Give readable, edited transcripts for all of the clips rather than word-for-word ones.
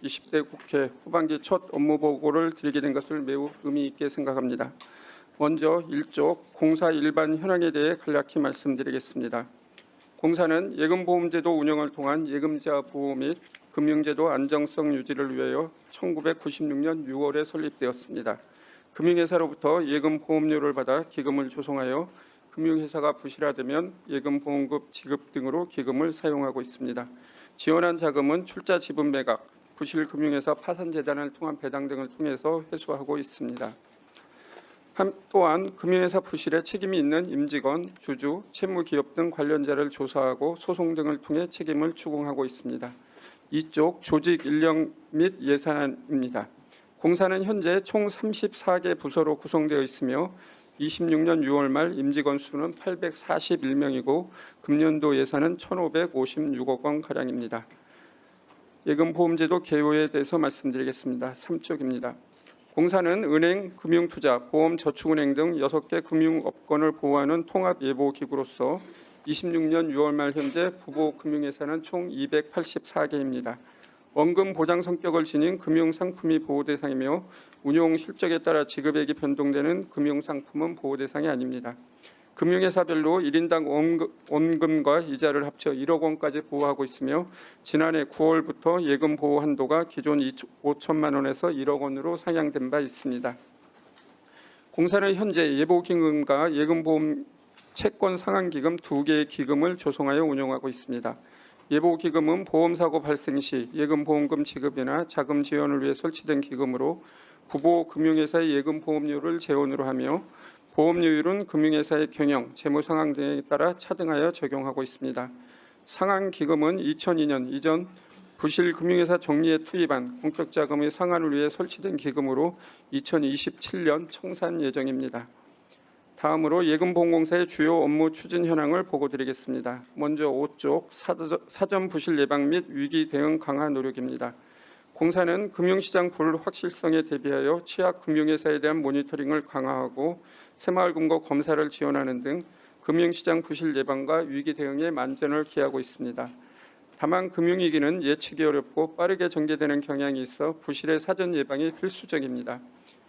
20대 국회 후반기 첫 업무 보고를 드리게 된 것을 매우 의미 있게 생각합니다. 먼저 1조 공사 일반 현황에 대해 간략히 말씀드리겠습니다. 공사는 예금보험제도 운영을 통한 예금자 보호 및 금융제도 안정성 유지를 위하여 1996년 6월에 설립되었습니다. 금융회사로부터 예금보험료를 받아 기금을 조성하여 금융회사가 부실화되면 예금보험급 지급 등으로 기금을 사용하고 있습니다. 지원한 자금은 출자 지분 매각, 부실 금융회사 파산재단을 통한 배당 등을 통해서 회수하고 있습니다. 또한 금융회사 부실에 책임이 있는 임직원, 주주, 채무기업 등 관련자를 조사하고 소송 등을 통해 책임을 추궁하고 있습니다. 이쪽 조직 인력 및 예산입니다. 공사는 현재 총 34개 부서로 구성되어 있으며 26년 6월 말 임직원 수는 841명이고 금년도 예산은 1,556억 원가량입니다. 예금보험제도 개요에 대해서 말씀드리겠습니다. 3쪽입니다. 공사는 은행, 금융투자, 보험, 저축은행 등 6개 금융업권을 보호하는 통합예보기구로서 26년 6월 말 현재 부보 금융회사는 총 284개입니다. 원금 보장 성격을 지닌 금융상품이 보호 대상이며 운용 실적에 따라 지급액이 변동되는 금융상품은 보호 대상이 아닙니다. 금융회사별로 1인당 원금과 이자를 합쳐 1억 원까지 보호하고 있으며 지난해 9월부터 예금 보호 한도가 기존 5천만 원에서 1억 원으로 상향된 바 있습니다. 공사는 현재 예보기금과 예금보험 채권 상환기금 2개의 기금을 조성하여 운영하고 있습니다. 예보기금은 보험사고 발생 시 예금보험금 지급이나 자금 지원을 위해 설치된 기금으로 부보 금융회사의 예금보험료를 재원으로 하며 보험료율은 금융회사의 경영, 재무 상황 등에 따라 차등하여 적용하고 있습니다. 상환기금은 2002년 이전 부실 금융회사 정리에 투입한 공적자금의 상환을 위해 설치된 기금으로 2027년 청산 예정입니다. 다음으로 예금보험공사의 주요 업무 추진 현황을 보고드리겠습니다. 먼저 5쪽 사전 부실 예방 및 위기 대응 강화 노력입니다. 공사는 금융시장 불확실성에 대비하여 취약 금융회사에 대한 모니터링을 강화하고 새마을금고 검사를 지원하는 등 금융시장 부실 예방과 위기 대응에 만전을 기하고 있습니다. 다만 금융위기는 예측이 어렵고 빠르게 전개되는 경향이 있어 부실의 사전 예방이 필수적입니다.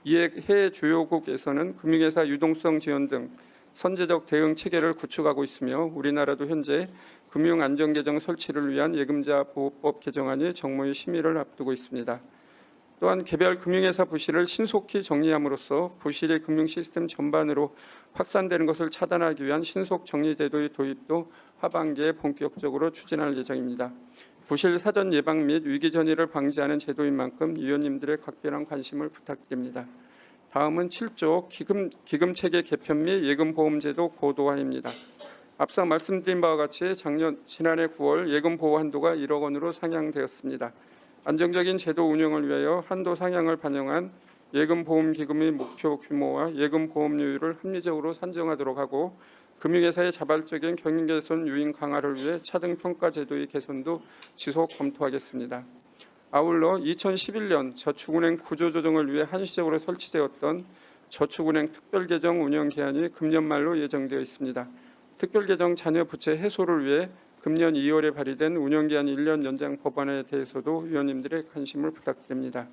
이에 해외 주요국에서는 금융회사 유동성 지원 등 선제적 대응 체계를 구축하고 있으며 우리나라도 현재 금융안전개정 설치를 위한 예금자 보호법 개정안이 정무위 심의를 앞두고 있습니다. 또한 개별 금융회사 부실을 신속히 정리함으로써 부실이 금융시스템 전반으로 확산되는 것을 차단하기 위한 신속 정리제도의 도입도 하반기에 본격적으로 추진할 예정입니다. 부실 사전 예방 및 위기 전이를 방지하는 제도인 만큼 위원님들의 각별한 관심을 부탁드립니다. 다음은 7조 기금체계 개편 및 예금보험제도 고도화입니다. 앞서 말씀드린 바와 같이 지난해 9월 예금보호 한도가 1억 원으로 상향되었습니다. 안정적인 제도 운영을 위하여 한도 상향을 반영한 예금보험기금의 목표 규모와 예금보험료율을 합리적으로 산정하도록 하고 금융회사의 자발적인 경영개선 유인 강화를 위해 차등평가 제도의 개선도 지속 검토하겠습니다. 아울러 2011년 저축은행 구조조정을 위해 한시적으로 설치되었던 저축은행 특별계정 운영 기한이 금년 말로 예정되어 있습니다. 특별계정 잔여 부채 해소를 위해 금년 2월에 발의된 운영기한 1년 연장 법안에 대해서도 위원님들의 관심을 부탁드립니다.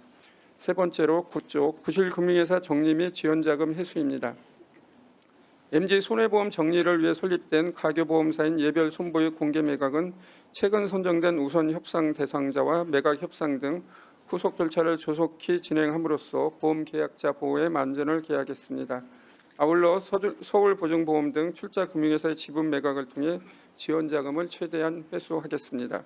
세 번째로 9쪽 부실금융회사 정리 및 지원자금 회수입니다. MG손해보험 정리를 위해 설립된 가교보험사인 예별손보의 공개 매각은 최근 선정된 우선 협상 대상자와 매각 협상 등 후속 절차를 조속히 진행함으로써 보험계약자 보호에 만전을 기하겠습니다. 아울러 서울보증보험 등 출자금융회사의 지분 매각을 통해 지원자금을 최대한 회수하겠습니다.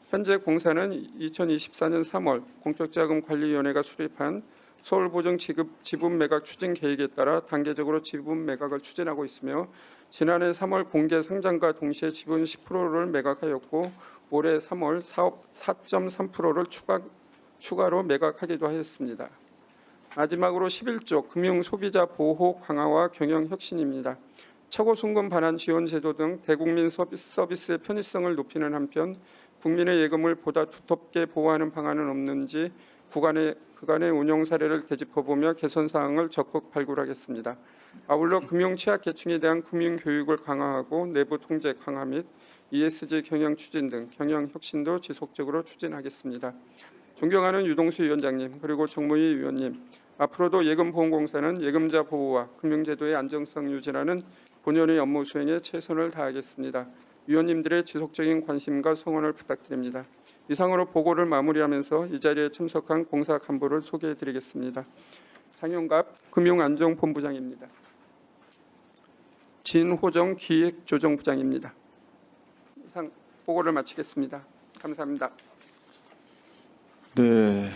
현재 공사는 2024년 3월 공적자금관리위원회가 수립한 서울보증 지분 매각 추진 계획에 따라 단계적으로 지분 매각을 추진하고 있으며 지난해 3월 공개 상장과 동시에 지분 10%를 매각하였고 올해 3월 사업 4.3%를 추가로 매각하기도 하였습니다. 마지막으로 11조 금융소비자 보호 강화와 경영 혁신입니다. 차고송금 반환 지원 제도 등 대국민 서비스의 편의성을 높이는 한편 국민의 예금을 보다 두텁게 보호하는 방안은 없는지 그간의 운영 사례를 되짚어보며 개선 사항을 적극 발굴하겠습니다. 아울러 금융 취약계층에 대한 금융 교육을 강화하고 내부 통제 강화 및 ESG 경영 추진 등 경영 혁신도 지속적으로 추진하겠습니다. 존경하는 유동수 위원장님 그리고 정무위 위원님, 앞으로도 예금보험공사는 예금자 보호와 금융제도의 안정성 유지라는 본연의 업무 수행에 최선을 다하겠습니다. 위원님들의 지속적인 관심과 성원을 부탁드립니다. 이상으로 보고를 마무리하면서 이 자리에 참석한 공사 간부를 소개해드리겠습니다. 장영갑 금융안정본부장입니다. 진호정 기획조정부장입니다. 이상 보고를 마치겠습니다. 감사합니다. 네,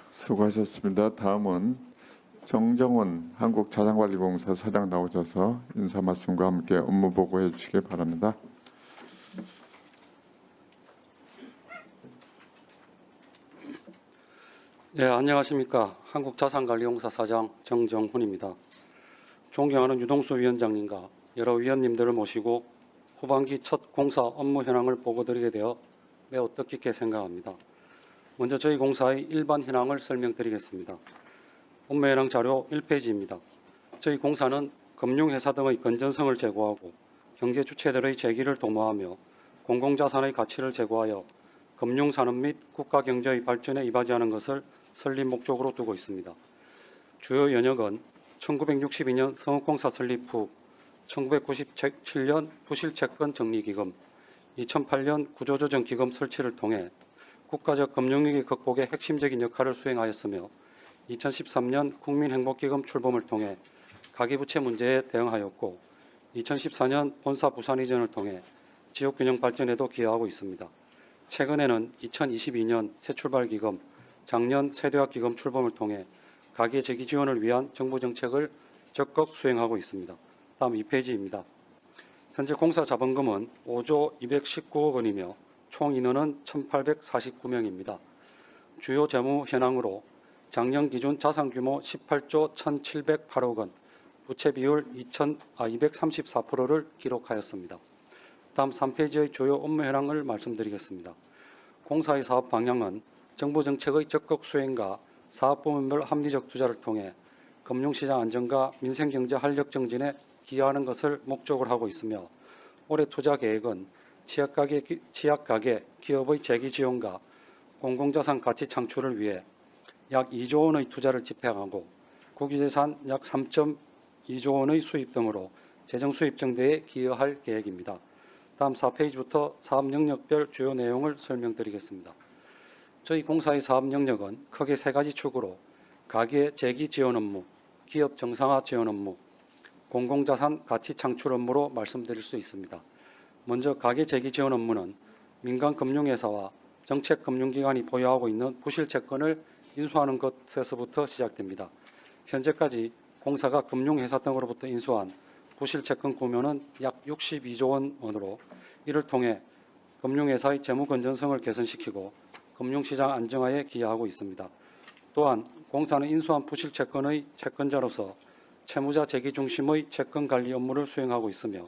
수고하셨습니다. 다음은 정정훈 한국자산관리공사 사장 나오셔서 인사 말씀과 함께 업무 보고해 주시기 바랍니다. 네, 안녕하십니까. 한국자산관리공사 사장 정정훈입니다. 존경하는 유동수 위원장님과 여러 위원님들을 모시고 후반기 첫 공사 업무 현황을 보고드리게 되어 매우 뜻깊게 생각합니다. 먼저 저희 공사의 일반 현황을 설명드리겠습니다. 업무 현황 자료 1페이지입니다. 저희 공사는 금융회사 등의 건전성을 제고하고 경제 주체들의 재기를 도모하며 공공자산의 가치를 제고하여 금융산업 및 국가 경제의 발전에 이바지하는 것을 설립 목적으로 두고 있습니다. 주요 연역은 1962년 성업공사 설립 후 1997년 부실채권 정리기금, 2008년 구조조정기금 설치를 통해 국가적 금융위기 극복에 핵심적인 역할을 수행하였으며 2013년 국민행복기금 출범을 통해 가계부채 문제에 대응하였고 2014년 본사 부산 이전을 통해 지역균형 발전에도 기여하고 있습니다. 최근에는 2022년 새출발기금, 작년 세대학기금 출범을 통해 가계 재기 지원을 위한 정부 정책을 적극 수행하고 있습니다. 다음 2페이지입니다. 현재 공사 자본금은 5조 219억 원이며 총 인원은 1,849명입니다. 주요 재무 현황으로 작년 기준 자산 규모 18조 1,708억 원, 부채 비율 234%를 기록하였습니다. 다음 3페이지의 주요 업무 현황을 말씀드리겠습니다. 공사의 사업 방향은 정부 정책의 적극 수행과 사업 부문별 합리적 투자를 통해 금융시장 안정과 민생경제 활력 정진에 기여하는 것을 목적으로 하고 있으며 올해 투자 계획은 취약가계 기업의 재기 지원과 공공자산 가치 창출을 위해 약 2조 원의 투자를 집행하고 국유재산 약 3.2조 원의 수입 등으로 재정 수입 증대에 기여할 계획입니다. 다음 4페이지부터 사업 영역별 주요 내용을 설명드리겠습니다. 저희 공사의 사업 영역은 크게 세 가지 축으로 가계 재기 지원 업무, 기업 정상화 지원 업무, 공공자산 가치 창출 업무로 말씀드릴 수 있습니다. 먼저 가계 재기 지원 업무는 민간 금융회사와 정책 금융기관이 보유하고 있는 부실 채권을 인수하는 것에서부터 시작됩니다. 현재까지 공사가 금융회사 등으로부터 인수한 부실 채권 규모는 약 62조 원으로 이를 통해 금융회사의 재무 건전성을 개선시키고 금융시장 안정화에 기여하고 있습니다. 또한 공사는 인수한 부실 채권의 채권자로서 채무자 재기 중심의 채권 관리 업무를 수행하고 있으며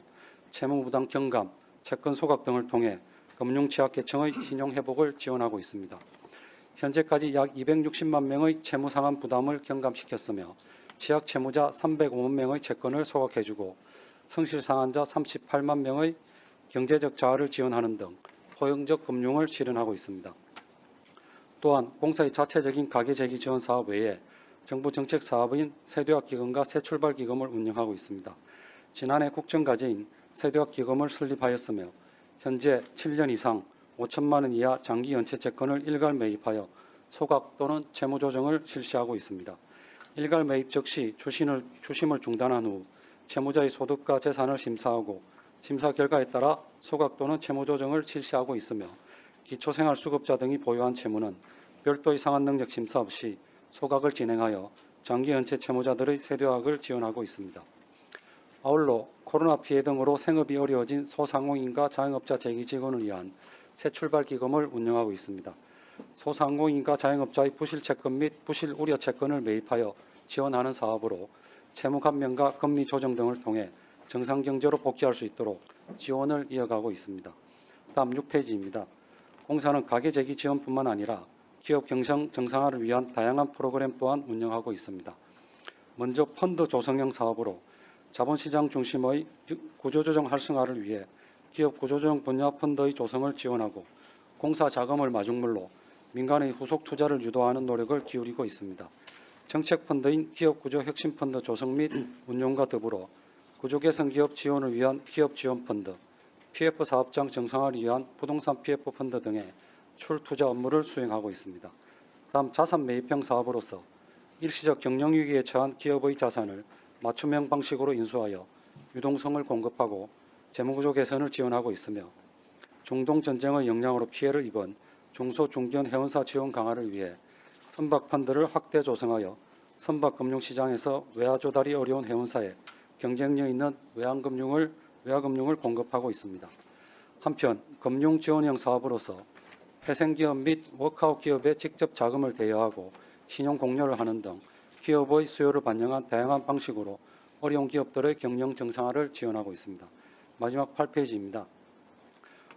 채무부담 경감, 채권 소각 등을 통해 금융 취약계층의 신용 회복을 지원하고 있습니다. 현재까지 약 260만 명의 채무 상환 부담을 경감시켰으며 취약 채무자 305만 명의 채권을 소각해주고 성실 상환자 38만 명의 경제적 자활을 지원하는 등 포용적 금융을 실현하고 있습니다. 또한 공사의 자체적인 가계 재기 지원 사업 외에 정부 정책 사업인 세대학기금과 새출발기금을 운영하고 있습니다. 지난해 국정과제인 세대학기금을 설립하였으며 현재 7년 이상 5천만 원 이하 장기 연체 채권을 일괄 매입하여 소각 또는 채무 조정을 실시하고 있습니다. 일괄 매입 즉시 추심을 중단한 후 채무자의 소득과 재산을 심사하고 심사 결과에 따라 소각 또는 채무 조정을 실시하고 있으며 기초생활수급자 등이 보유한 채무는 별도의 상환 능력 심사 없이 소각을 진행하여 장기 연체 채무자들의 세대학을 지원하고 있습니다. 아울러 코로나 피해 등으로 생업이 어려워진 소상공인과 자영업자 재기 지원을 위한 새출발 기금을 운영하고 있습니다. 소상공인과 자영업자의 부실 채권 및 부실 우려 채권을 매입하여 지원하는 사업으로 채무 감면과 금리 조정 등을 통해 정상 경제로 복귀할 수 있도록 지원을 이어가고 있습니다. 다음 6페이지입니다. 공사는 가계 재기 지원뿐만 아니라 기업 경영 정상화를 위한 다양한 프로그램 또한 운영하고 있습니다. 먼저 펀드 조성형 사업으로 자본시장 중심의 구조조정 활성화를 위해 기업 구조조정 분야 펀드의 조성을 지원하고 공사 자금을 마중물로 민간의 후속 투자를 유도하는 노력을 기울이고 있습니다. 정책 펀드인 기업구조 혁신펀드 조성 및 운용과 더불어 구조 개선 기업 지원을 위한 기업 지원 펀드, PF 사업장 정상화를 위한 부동산 PF 펀드 등의 출투자 업무를 수행하고 있습니다. 다음 자산 매입형 사업으로서 일시적 경영 위기에 처한 기업의 자산을 맞춤형 방식으로 인수하여 유동성을 공급하고 재무구조 개선을 지원하고 있으며 중동 전쟁의 영향으로 피해를 입은 중소 중견 해운사 지원 강화를 위해 선박 펀드를 확대 조성하여 선박 금융 시장에서 외화 조달이 어려운 해운사에 경쟁력 있는 외화금융을 공급하고 있습니다. 한편 금융 지원형 사업으로서 회생기업 및 워크아웃 기업에 직접 자금을 대여하고 신용 공여를 하는 등 기업의 수요를 반영한 다양한 방식으로 어려운 기업들의 경영 정상화를 지원하고 있습니다. 마지막 8페이지입니다.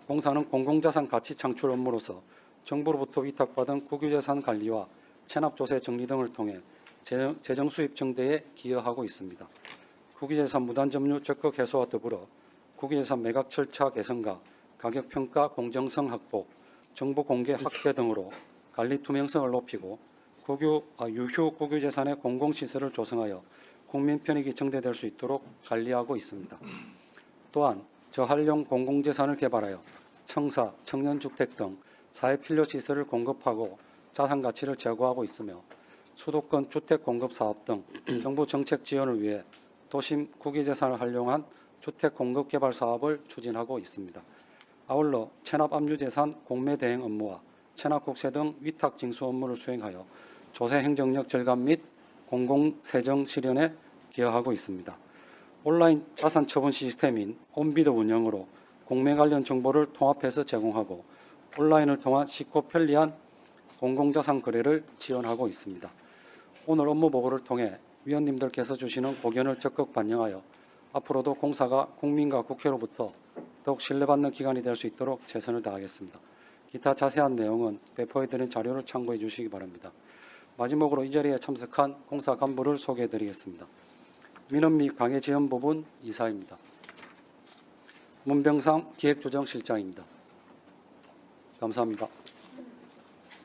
공사는 공공자산 가치 창출 업무로서 정부로부터 위탁받은 국유재산 관리와 체납조세 정리 등을 통해 재정 수입 증대에 기여하고 있습니다. 국유재산 무단 점유 적극 해소와 더불어 국유재산 매각 절차 개선과 가격 평가 공정성 확보, 정보 공개 확대 등으로 관리 투명성을 높이고 유휴 국유재산의 공공시설을 조성하여 국민 편익이 증대될 수 있도록 관리하고 있습니다. 또한 저활용 공공재산을 개발하여 청사, 청년주택 등 사회필요시설을 공급하고 자산가치를 제고하고 있으며 수도권 주택공급사업 등 정부 정책 지원을 위해 도심 국유재산을 활용한 주택공급개발 사업을 추진하고 있습니다. 아울러 체납압류재산 공매대행 업무와 체납국세 등 위탁징수 업무를 수행하여 조세 행정력 절감 및 공공세정 실현에 기여하고 있습니다. 온라인 자산처분 시스템인 온비드 운영으로 공매 관련 정보를 통합해서 제공하고 온라인을 통한 쉽고 편리한 공공자산 거래를 지원하고 있습니다. 오늘 업무 보고를 통해 위원님들께서 주시는 고견을 적극 반영하여 앞으로도 공사가 국민과 국회로부터 더욱 신뢰받는 기관이 될 수 있도록 최선을 다하겠습니다. 기타 자세한 내용은 배포해드린 자료를 참고해 주시기 바랍니다. 마지막으로 이 자리에 참석한 공사 간부를 소개해 드리겠습니다. 민원및 관계지원부분 이사입니다. 문병상 기획조정실장입니다. 감사합니다.